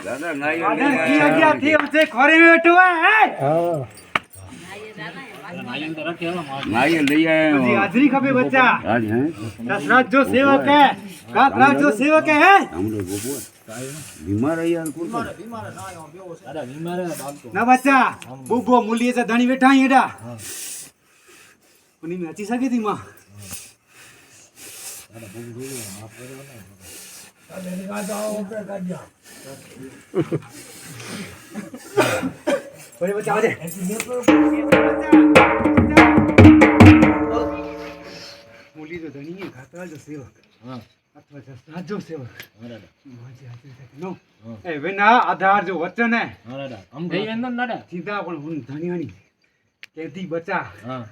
दादा नाई किया गया थी हमसे खोरे में बैठो है हां नाई ले आए जी हाजरी खबे बच्चा आज हैं दशरथ जो सेवक है काकराज जो सेवक है हम लोग वो बीमार है यार कौन ना बच्चा बुबो मूली से धनी बैठा ही एडा उन्हीं में अच्छी सके थी मां बच्चा आ जाए मूली जो धनी है काकराज जो सेवक हां अथवा दशरथ जो सेवक नो ए वेना आधार जो वचन है हां दादा हम गई वेंदो दादा सीधा पण हुन धनियाणी केती बच्चा हां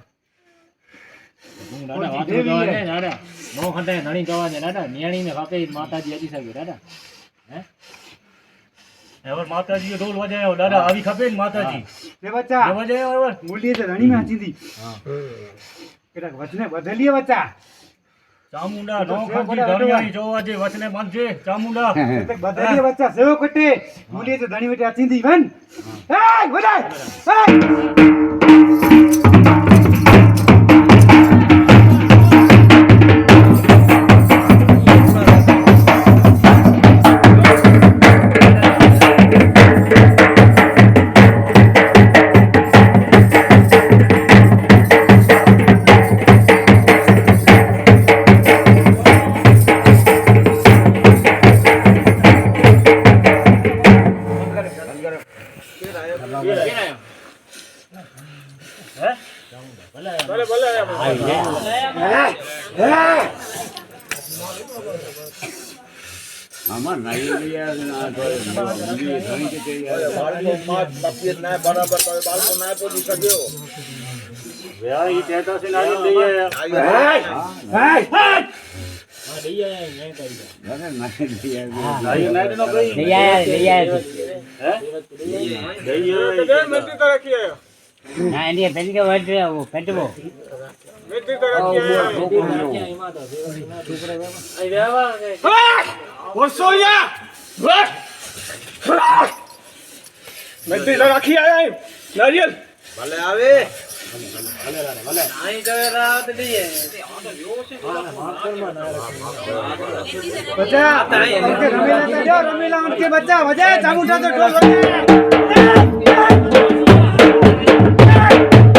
दादा વાત કહેવાને દાદા નો ખંડે ધણી કહેવાને દાદા નિયાણી ને કાપે માતાજી હજી સકે દાદા હે હવે માતાજી ઢોલ વજાયો દાદા આવી ખપે ને માતાજી એ બચ્ચા વજાયો બરાબર મૂલી છે ધણી માં આચી દી हां કેટા વચને બદલીએ બચ્ચા ચામુંડા નો ખંડી ધણીયાણી જોવા જે વચને બાંધજે ચામુંડા તે બદલીએ બચ્ચા સેવો કટે મૂલી છે ધણી બેટી આચી દી વન એ બોલાય हमार नाई लिया ना तो ये धनी के चाहिए बाळको मात तपियत ना बराबर तो बाळको ना को दिखा देओ वे ई कहता से नाई लई आया हाय हां लई आया नहीं करी दादा नाई लिया नाई नाई नो कोई लई आया हैं लई आया मिट्टी तो रखी है ना इंडिया पेन के वर्ड वो पेटबो मिट्टी तो रखी है आई वेवा वर्षोया मिट्टी तो रखी है नारियल भले आवे नहीं करे रात लिए बच्चा उनके रमीला उनके बच्चा बजाए चामुंडा तो ढोल बजाए